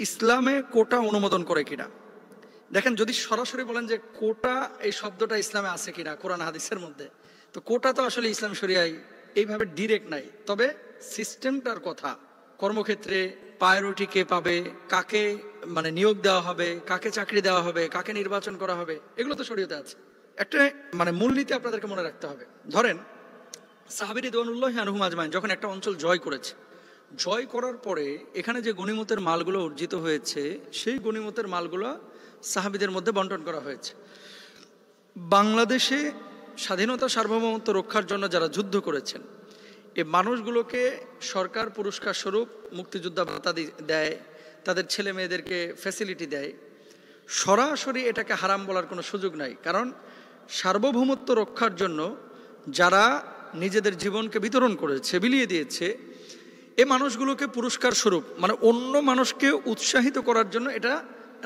ইসলামে কোটা অনুমোদন করে কিনা। দেখেন, যদি সরাসরি বলেন যে কোটা এই শব্দটা ইসলামে আছে কিনা কোরআন হাদিসের মধ্যে, তো কোটা তো আসলে ইসলাম শরিয়ায় এইভাবে ডিরেক্ট নাই। তবে সিস্টেমটার কথা, কর্মক্ষেত্রে প্রায়োরিটি কে পাবে, কাকে নিয়োগ দেওয়া হবে, কাকে চাকরি দেওয়া হবে, কাকে নির্বাচন করা হবে, এগুলো তো শরীয়তে আছে। একটা মূলনীতি আপনাদেরকে মনে রাখতে হবে। ধরেন, সাহাবী রিদওয়ানুল্লাহি আনহুম আজমাইন যখন একটা অঞ্চল জয় করেছে, জয় করার পরে এখানে যে গনিমতের মালগুলো অর্জিত হয়েছে, সেই গনিমতের মালগুলো সাহাবীদের মধ্যে বন্টন করা হয়েছে। বাংলাদেশে স্বাধীনতা সার্বভৌমত্ব রক্ষার জন্য যারা যুদ্ধ করেছেন, এই মানুষগুলোকে সরকার পুরস্কার স্বরূপ মুক্তিযোদ্ধা ভাতা দেয়, তাদের ছেলে মেয়েদেরকে ফ্যাসিলিটি দেয়। সরাসরি এটাকে হারাম বলার কোনো সুযোগ নাই, কারণ সার্বভৌমত্ব রক্ষার জন্য যারা নিজেদের জীবনকে বিতরণ করেছে, বিলিয়ে দিয়েছে, এই মানুষগুলোকে পুরস্কার স্বরূপ অন্য মানুষকে উৎসাহিত করার জন্য এটা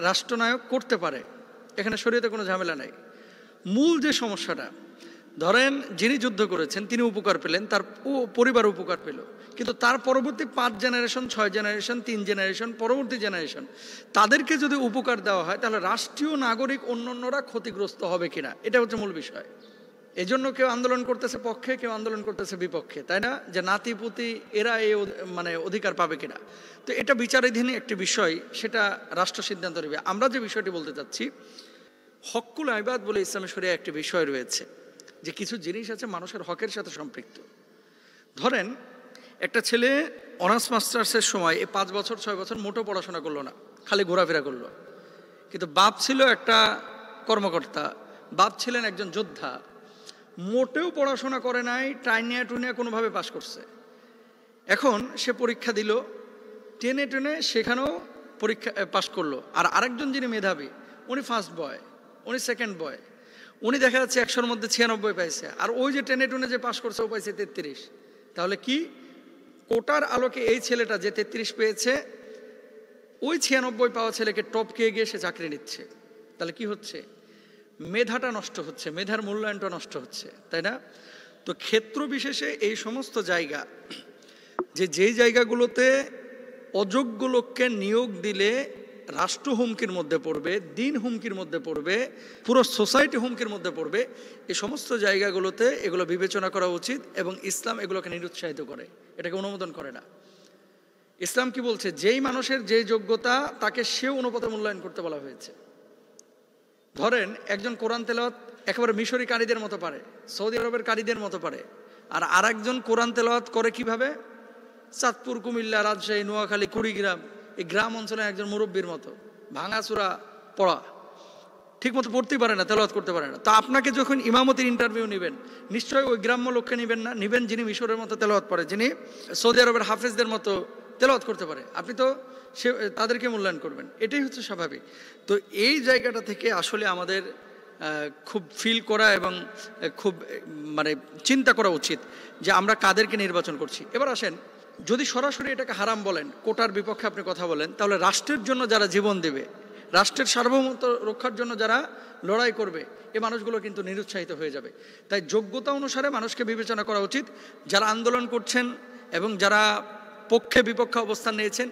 রাষ্ট্রনায়ক করতে পারে। এখানে শরীয়তে কোনো ঝামেলা নাই। মূল যে সমস্যাটা, ধরেন যিনি যুদ্ধ করেছেন তিনি উপকার পেলেন, তার পরিবার উপকার পেল, কিন্তু তার পরবর্তী 5 জেনারেশন, 6 জেনারেশন, 3 জেনারেশন, পরবর্তী জেনারেশন, তাদেরকে যদি উপকার দেওয়া হয়, তাহলে রাষ্ট্রীয় নাগরিক অন্যান্যরা ক্ষতিগ্রস্ত হবে কিনা, এটা হচ্ছে মূল বিষয়। এই জন্য কেউ আন্দোলন করতেছে পক্ষে, কেউ আন্দোলন করতেছে বিপক্ষে, তাই না? যে নাতিপুতি এরা এই অধিকার পাবে কিনা। তো এটা বিচারাধীন একটি বিষয়, সেটা রাষ্ট্র সিদ্ধান্ত নেবে। আমরা যে বিষয়টি বলতে চাচ্ছি, হকুল ইবাদ বলে ইসলামী শরিয়ায় একটি বিষয় রয়েছে, যে কিছু জিনিস আছে মানুষের হকের সাথে সম্পৃক্ত। ধরেন, একটা ছেলে অনার্স মাস্টার্সের সময় 5 বছর 6 বছর মোটো পড়াশোনা করলো না, খালি ঘোরাফেরা করলো, কিন্তু বাপ ছিল একটা কর্মকর্তা, বাপ ছিলেন একজন যোদ্ধা, মোটেও পড়াশোনা করে নাই, টাইনিয়া টুনিয়া কোনোভাবে পাশ করছে। এখন সে পরীক্ষা দিল, টেনে টেনে সেখানেও পরীক্ষা পাশ করলো। আর আরেকজন যিনি মেধাবী, উনি ফার্স্ট বয়, উনি সেকেন্ড বয়, উনি দেখা যাচ্ছে 100-র মধ্যে 96 পাইছে, আর ওই যে টেনে টুনে যে পাশ করছে ও পাইছে 33। তাহলে কি, কোটার আলোকে এই ছেলেটা যে 33 পেয়েছে, ওই 96 পাওয়া ছেলেকে টপকে গিয়ে সে চাকরি নিচ্ছে। তাহলে কি হচ্ছে, মেধাটা নষ্ট হচ্ছে, মেধার মূল্যায়নটা নষ্ট হচ্ছে, তাই না? তো ক্ষেত্র বিশেষে এই সমস্ত জায়গা, যেই জায়গাগুলোতে অযোগ্য লোককে নিয়োগ দিলে রাষ্ট্র হুমকির মধ্যে পড়বে, দিন হুমকির মধ্যে পড়বে, পুরো সোসাইটি হুমকির মধ্যে পড়বে, এই সমস্ত জায়গাগুলোতে এগুলো বিবেচনা করা উচিত। এবং ইসলাম এগুলোকে নিরুৎসাহিত করে, এটাকে অনুমোদন করে না। ইসলাম কি বলছে, যেই মানুষের যে যোগ্যতা তাকে সে অনুপাতে মূল্যায়ন করতে বলা হয়েছে। ধরেন, একজন কোরআন তেলাওয়াত একেবারে মিশরি কারীদের মতো পারে, সৌদি আরবের কারীদের মতো পারে, আর আরেকজন কোরআন তেলাওয়াত করে কিভাবে, চাঁদপুর, কুমিল্লা, রাজশাহী, নোয়াখালী, কুড়িগ্রাম, এই গ্রাম অঞ্চলে একজন মুরব্বীর মতো ভাঙাচোরা পড়া, ঠিক মতো পড়তেই পারে না, তেলাওয়াত করতে পারে না। তা আপনাকে যখন ইমামতির ইন্টারভিউ নেবেন, নিশ্চয়ই ওই গ্রাম্য লোককে নেবেন না, নেবেন যিনি মিশরের মতো তেলাওয়াত পড়ে, যিনি সৌদি আরবের হাফেজদের মতো তেলাওয়াত করতে পারে। আপনি তো তাদেরকে মূল্যায়ন করবেন, এটাই হচ্ছে স্বাভাবিক। তো এই জায়গাটা থেকে আসলে আমাদের খুব ফিল করা এবং খুব চিন্তা করা উচিত যে আমরা কাদেরকে নির্বাচন করছি। এবার আসেন, যদি সরাসরি এটাকে হারাম বলেন, কোটার বিপক্ষে আপনি কথা বলেন, তাহলে রাষ্ট্রের জন্য যারা জীবন দেবে, রাষ্ট্রের সার্বভৌমত্ব রক্ষার জন্য যারা লড়াই করবে, এই মানুষগুলো কিন্তু নিরুৎসাহিত হয়ে যাবে। তাই যোগ্যতা অনুসারে মানুষকে বিবেচনা করা উচিত। যারা আন্দোলন করছেন এবং যারা পক্ষে বিপক্ষে অবস্থান নিয়েছেন,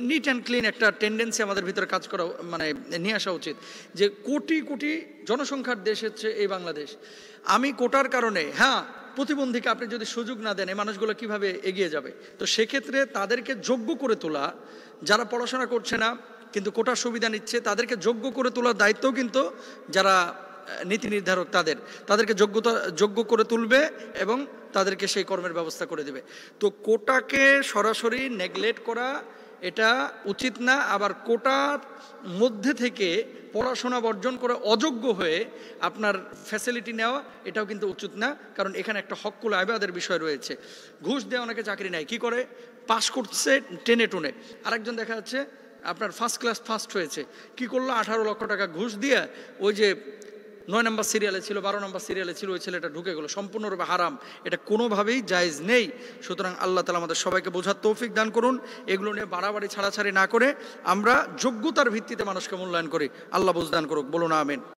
নিট অ্যান্ড ক্লিন একটা টেন্ডেন্সি আমাদের ভিতরে কাজ করা নিয়ে আসা উচিত, যে কোটি কোটি জনসংখ্যার দেশ হচ্ছে এই বাংলাদেশ। আমি কোটার কারণে, প্রতিবন্ধীকে আপনি যদি সুযোগ না দেন, এই মানুষগুলো কিভাবে এগিয়ে যাবে? তো সেক্ষেত্রে তাদেরকে যোগ্য করে তোলা, যারা পড়াশোনা করছে না কিন্তু কোটার সুবিধা নিচ্ছে, তাদেরকে যোগ্য করে তোলার দায়িত্বও কিন্তু যারা নীতি নির্ধারক তাদেরকে যোগ্য করে তুলবে এবং তাদেরকে সেই কর্মের ব্যবস্থা করে দেবে। তো কোটাকে সরাসরি নেগলেক্ট করা এটা উচিত না। আবার কোটার মধ্যে থেকে পড়াশোনা বর্জন করে অযোগ্য হয়ে আপনার ফ্যাসিলিটি নেওয়া, এটাও কিন্তু উচিত না, কারণ এখানে একটা হকুল ইবাদের বিষয় রয়েছে। ঘুষ দিয়ে অনেকে চাকরি নেয়, কি করে, পাশ করছে টেনে টুনে। আরেকজন দেখা যাচ্ছে আপনার ফার্স্ট ক্লাস ফার্স্ট হয়েছে, কি করলো, 18 লক্ষ টাকা ঘুষ দিয়ে ওই যে 9 নম্বর সিরিয়ালে ছিল, 12 নম্বর সিরিয়ালে ছিল, ওই ছেলেটা ঢুকে গেল। সম্পূর্ণরূপে হারাম, এটা কোনোভাবেই জায়েজ নেই। সুতরাং আল্লাহ তাআলা আমাদের সবাইকে বোঝার তৌফিক দান করুন। এগুলো নিয়ে বাড়াবাড়ি ছাড়াছাড়ি না করে আমরা যোগ্যতার ভিত্তিতে মানুষকে মূল্যায়ন করি। আল্লাহ বুঝদান করুক, বলুন আমিন।